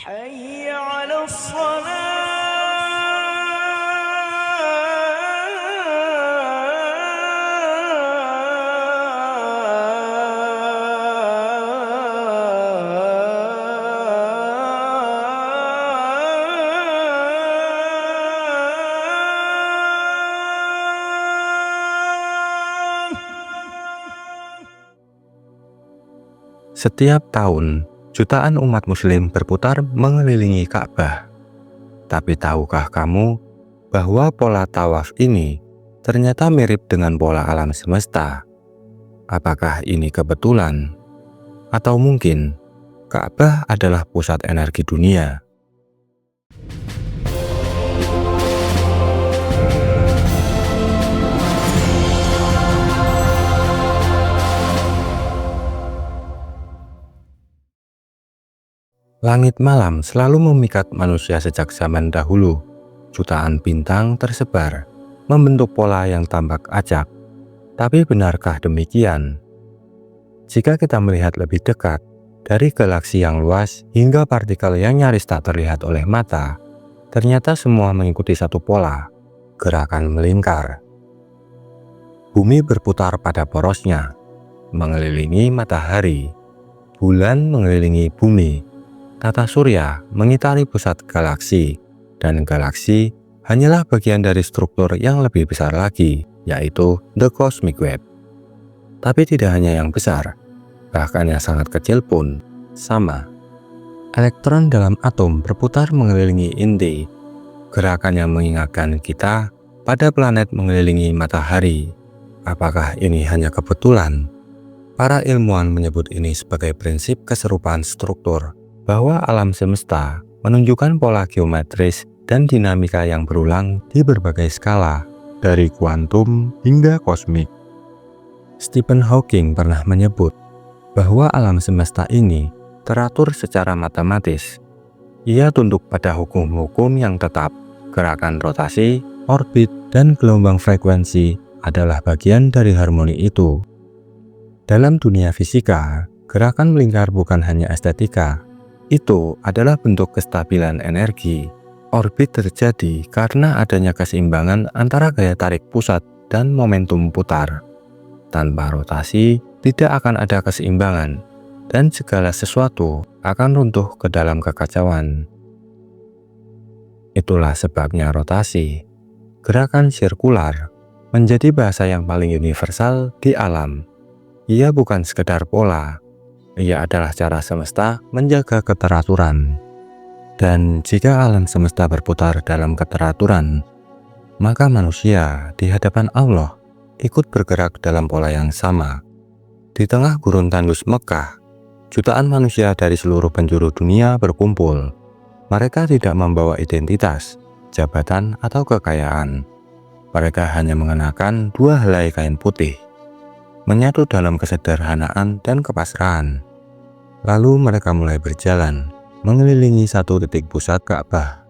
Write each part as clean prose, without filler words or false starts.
حي على Setiap tahun, jutaan umat muslim berputar mengelilingi Ka'bah. Tapi tahukah kamu bahwa pola tawaf ini ternyata mirip dengan pola alam semesta? Apakah ini kebetulan? Atau mungkin Ka'bah adalah pusat energi dunia? Langit malam selalu memikat manusia sejak zaman dahulu. Jutaan bintang tersebar, membentuk pola yang tampak acak. Tapi benarkah demikian? Jika kita melihat lebih dekat, dari galaksi yang luas hingga partikel yang nyaris tak terlihat oleh mata, ternyata semua mengikuti satu pola, gerakan melingkar. Bumi berputar pada porosnya, mengelilingi matahari. Bulan mengelilingi bumi. Tata surya mengitari pusat galaksi, dan galaksi hanyalah bagian dari struktur yang lebih besar lagi, yaitu The Cosmic Web. Tapi tidak hanya yang besar, bahkan yang sangat kecil pun sama. Elektron dalam atom berputar mengelilingi inti, gerakan yang mengingatkan kita pada planet mengelilingi matahari. Apakah ini hanya kebetulan? Para ilmuwan menyebut ini sebagai prinsip keserupaan struktur, bahwa alam semesta menunjukkan pola geometris dan dinamika yang berulang di berbagai skala, dari kuantum hingga kosmik. Stephen Hawking pernah menyebut bahwa alam semesta ini teratur secara matematis. Ia tunduk pada hukum-hukum yang tetap. Gerakan rotasi, orbit, dan gelombang frekuensi adalah bagian dari harmoni itu. Dalam dunia fisika, gerakan melingkar bukan hanya estetika. Itu adalah bentuk kestabilan energi. Orbit terjadi karena adanya keseimbangan antara gaya tarik pusat dan momentum putar. Tanpa rotasi, tidak akan ada keseimbangan, dan segala sesuatu akan runtuh ke dalam kekacauan. Itulah sebabnya rotasi, gerakan sirkular, menjadi bahasa yang paling universal di alam. Ia bukan sekedar pola. Ia adalah cara semesta menjaga keteraturan. Dan jika alam semesta berputar dalam keteraturan, maka manusia di hadapan Allah ikut bergerak dalam pola yang sama. Di tengah gurun tandus Mekah, jutaan manusia dari seluruh penjuru dunia berkumpul. Mereka tidak membawa identitas, jabatan, atau kekayaan. Mereka hanya mengenakan dua helai kain putih, menyatu dalam kesederhanaan dan kepasrahan. Lalu mereka mulai berjalan, mengelilingi satu titik pusat Ka'bah.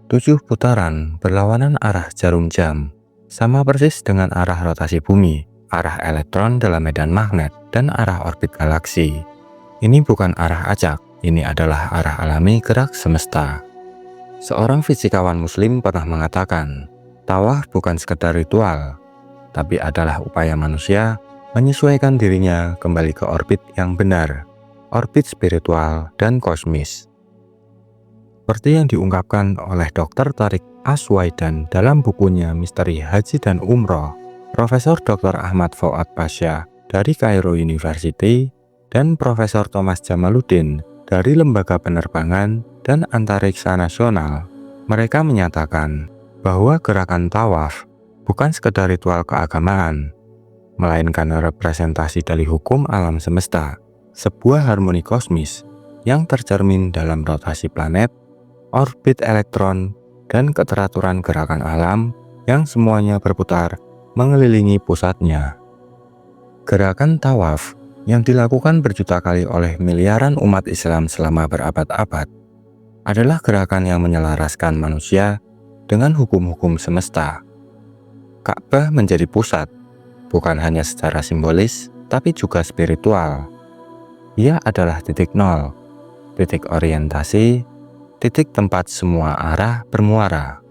7 putaran berlawanan arah jarum jam, sama persis dengan arah rotasi bumi, arah elektron dalam medan magnet, dan arah orbit galaksi. Ini bukan arah acak, ini adalah arah alami gerak semesta. Seorang fisikawan muslim pernah mengatakan, tawaf bukan sekedar ritual, tapi adalah upaya manusia menyesuaikan dirinya kembali ke orbit yang benar, orbit spiritual dan kosmis. Seperti yang diungkapkan oleh Dr. Tariq Aswaidan dalam bukunya Misteri Haji dan Umroh, Profesor Dr. Ahmad Fuad Pasha dari Cairo University, dan Profesor Thomas Jamaluddin dari Lembaga Penerbangan dan Antariksa Nasional. Mereka menyatakan bahwa gerakan tawaf bukan sekedar ritual keagamaan, melainkan representasi dari hukum alam semesta, sebuah harmoni kosmis yang tercermin dalam rotasi planet, orbit elektron, dan keteraturan gerakan alam yang semuanya berputar mengelilingi pusatnya. Gerakan tawaf yang dilakukan berjuta kali oleh miliaran umat Islam selama berabad-abad adalah gerakan yang menyelaraskan manusia dengan hukum-hukum semesta. Ka'bah menjadi pusat, bukan hanya secara simbolis, tapi juga spiritual. Ia adalah titik nol, titik orientasi, titik tempat semua arah bermuara.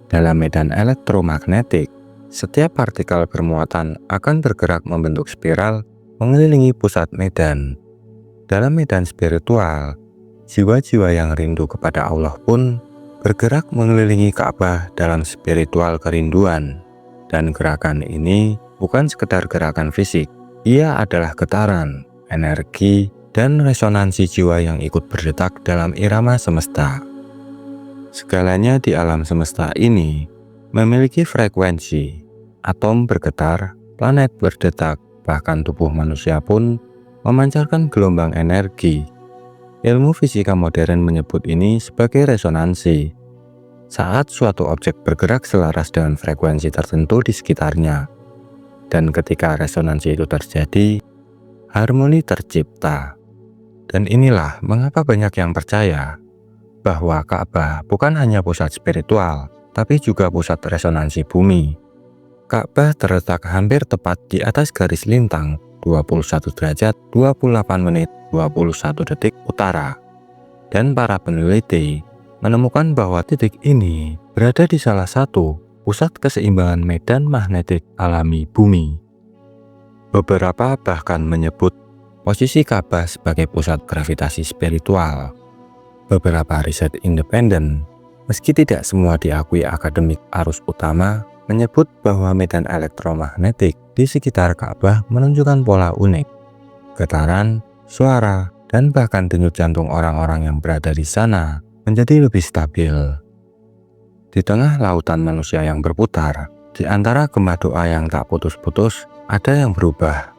Dalam medan elektromagnetik, setiap partikel bermuatan akan bergerak membentuk spiral mengelilingi pusat medan. Dalam medan spiritual, jiwa-jiwa yang rindu kepada Allah pun bergerak mengelilingi Ka'bah dalam spiritual kerinduan. Dan gerakan ini bukan sekedar gerakan fisik, ia adalah getaran, energi, dan resonansi jiwa yang ikut berdetak dalam irama semesta. Segalanya di alam semesta ini memiliki frekuensi. Atom bergetar, planet berdetak, bahkan tubuh manusia pun memancarkan gelombang energi. Ilmu fisika modern menyebut ini sebagai resonansi. Saat suatu objek bergerak selaras dengan frekuensi tertentu di sekitarnya, dan ketika resonansi itu terjadi, harmoni tercipta. Dan inilah mengapa banyak yang percaya bahwa Ka'bah bukan hanya pusat spiritual, tapi juga pusat resonansi bumi. Ka'bah terletak hampir tepat di atas garis lintang 21 derajat 28 menit 21 detik utara. Dan para peneliti menemukan bahwa titik ini berada di salah satu pusat keseimbangan medan magnetik alami bumi. Beberapa bahkan menyebut posisi Ka'bah sebagai pusat gravitasi spiritual. Beberapa riset independen, meski tidak semua diakui akademik arus utama, menyebut bahwa medan elektromagnetik di sekitar Ka'bah menunjukkan pola unik. Getaran, suara, dan bahkan denyut jantung orang-orang yang berada di sana menjadi lebih stabil. Di tengah lautan manusia yang berputar, di antara gema doa yang tak putus-putus, ada yang berubah.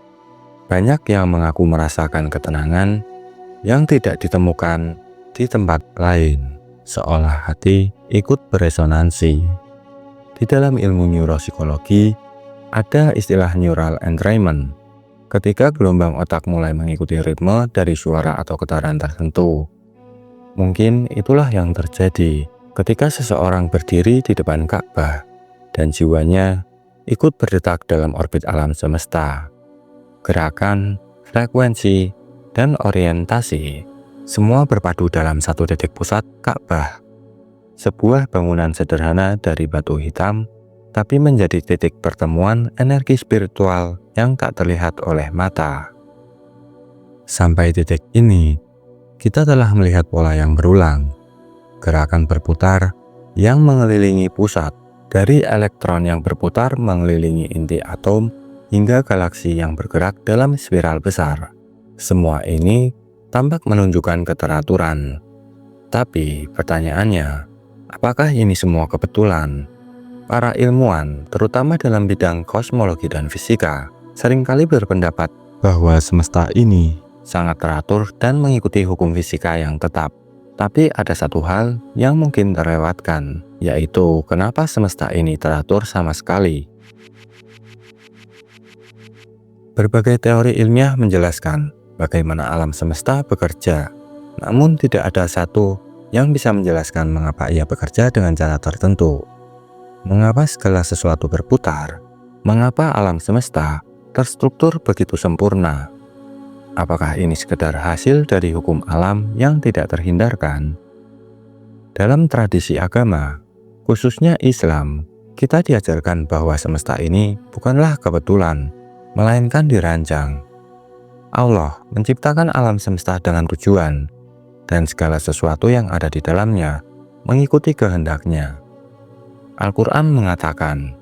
Banyak yang mengaku merasakan ketenangan yang tidak ditemukan di tempat lain, seolah hati ikut beresonansi. Di dalam ilmu neuropsikologi, ada istilah neural entrainment, ketika gelombang otak mulai mengikuti ritme dari suara atau getaran tertentu. Mungkin itulah yang terjadi ketika seseorang berdiri di depan Ka'bah, dan jiwanya ikut berdetak dalam orbit alam semesta. Gerakan, frekuensi, dan orientasi semua berpadu dalam satu titik pusat Ka'bah. Sebuah bangunan sederhana dari batu hitam, tapi menjadi titik pertemuan energi spiritual yang tak terlihat oleh mata. Sampai titik ini, kita telah melihat pola yang berulang. Gerakan berputar yang mengelilingi pusat, dari elektron yang berputar mengelilingi inti atom, hingga galaksi yang bergerak dalam spiral besar. Semua ini tampak menunjukkan keteraturan. Tapi pertanyaannya, apakah ini semua kebetulan? Para ilmuwan, terutama dalam bidang kosmologi dan fisika, seringkali berpendapat bahwa semesta ini sangat teratur dan mengikuti hukum fisika yang tetap. Tapi ada satu hal yang mungkin terlewatkan, yaitu kenapa semesta ini teratur sama sekali. Berbagai teori ilmiah menjelaskan bagaimana alam semesta bekerja, namun tidak ada satu yang bisa menjelaskan mengapa ia bekerja dengan cara tertentu. Mengapa segala sesuatu berputar? Mengapa alam semesta terstruktur begitu sempurna? Apakah ini sekedar hasil dari hukum alam yang tidak terhindarkan? Dalam tradisi agama, khususnya Islam, kita diajarkan bahwa semesta ini bukanlah kebetulan, melainkan dirancang. Allah menciptakan alam semesta dengan tujuan, dan segala sesuatu yang ada di dalamnya mengikuti kehendaknya. Al-Quran mengatakan,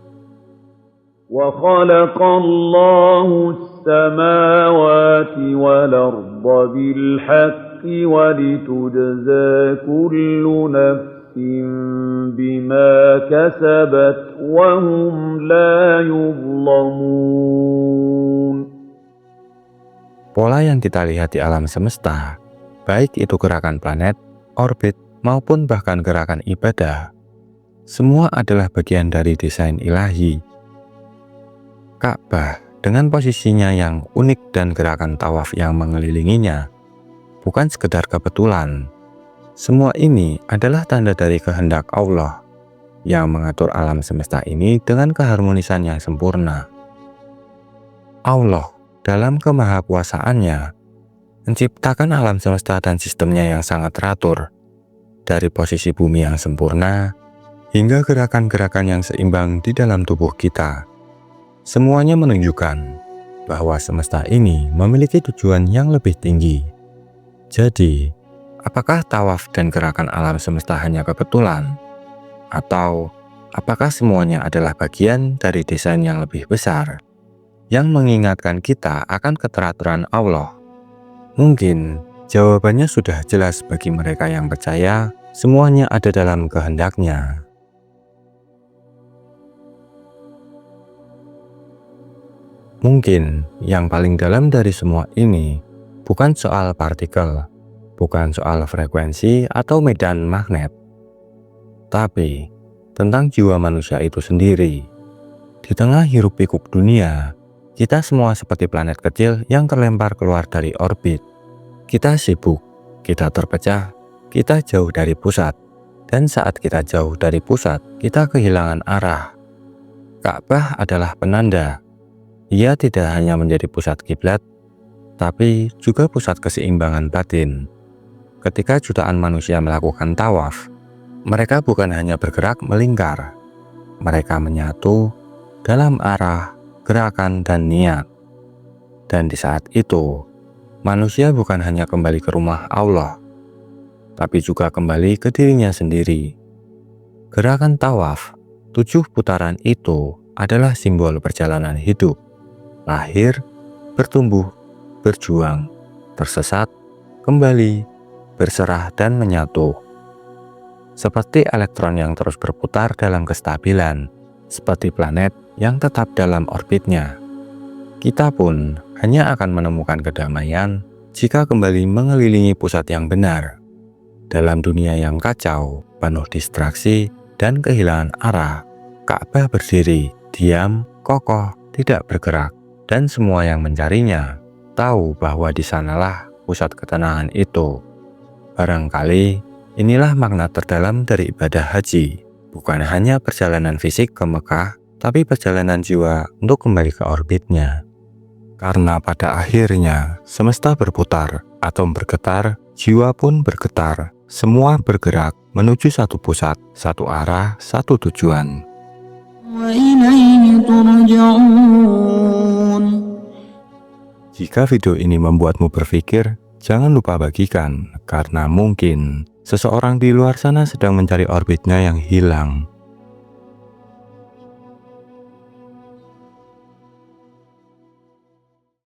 وَخَلَقَ اللَّهُ السَّمَاوَاتِ وَالْأَرْضَ بِالْحَقِّ وَلِتُجْزَى كُلُّ نَفْسٍ بِمَا كَسَبَتْ وَهُمْ لَا يُظْلَمُونَ. Pola yang kita lihat di alam semesta, baik itu gerakan planet, orbit, maupun bahkan gerakan ibadah, semua adalah bagian dari desain ilahi. Ka'bah dengan posisinya yang unik dan gerakan tawaf yang mengelilinginya bukan sekedar kebetulan. Semua ini adalah tanda dari kehendak Allah yang mengatur alam semesta ini dengan keharmonisan yang sempurna. Allah dalam kemahakuasaannya menciptakan alam semesta dan sistemnya yang sangat teratur. dari posisi bumi yang sempurna, hingga gerakan-gerakan yang seimbang di dalam tubuh kita. Semuanya menunjukkan bahwa semesta ini memiliki tujuan yang lebih tinggi. Jadi, apakah tawaf dan gerakan alam semesta hanya kebetulan? Atau apakah semuanya adalah bagian dari desain yang lebih besar, yang mengingatkan kita akan keteraturan Allah? Mungkin jawabannya sudah jelas bagi mereka yang percaya semuanya ada dalam kehendaknya. Mungkin yang paling dalam dari semua ini bukan soal partikel, bukan soal frekuensi atau medan magnet, tapi tentang jiwa manusia itu sendiri. Di tengah hiruk-pikuk dunia, kita semua seperti planet kecil yang terlempar keluar dari orbit. Kita sibuk, kita terpecah, kita jauh dari pusat. Dan saat kita jauh dari pusat, kita kehilangan arah. Ka'bah adalah penanda. Ia tidak hanya menjadi pusat kiblat, tapi juga pusat keseimbangan batin. Ketika jutaan manusia melakukan tawaf, mereka bukan hanya bergerak melingkar, mereka menyatu dalam arah, gerakan, dan niat. Dan di saat itu, manusia bukan hanya kembali ke rumah Allah, tapi juga kembali ke dirinya sendiri. Gerakan tawaf, 7 putaran itu adalah simbol perjalanan hidup. Lahir, bertumbuh, berjuang, tersesat, kembali, berserah, dan menyatu. Seperti elektron yang terus berputar dalam kestabilan, seperti planet yang tetap dalam orbitnya. Kita pun hanya akan menemukan kedamaian jika kembali mengelilingi pusat yang benar. Dalam dunia yang kacau, penuh distraksi, dan kehilangan arah, Ka'bah berdiri, diam, kokoh, tidak bergerak, dan semua yang mencarinya tahu bahwa di sanalah pusat ketenangan itu. Barangkali inilah makna terdalam dari ibadah haji, bukan hanya perjalanan fisik ke Mekah, tapi perjalanan jiwa untuk kembali ke orbitnya. Karena pada akhirnya semesta berputar, atom bergetar, jiwa pun bergetar, semua bergerak menuju satu pusat, satu arah, satu tujuan. Jika video ini membuatmu berpikir, jangan lupa bagikan, karena mungkin seseorang di luar sana sedang mencari orbitnya yang hilang.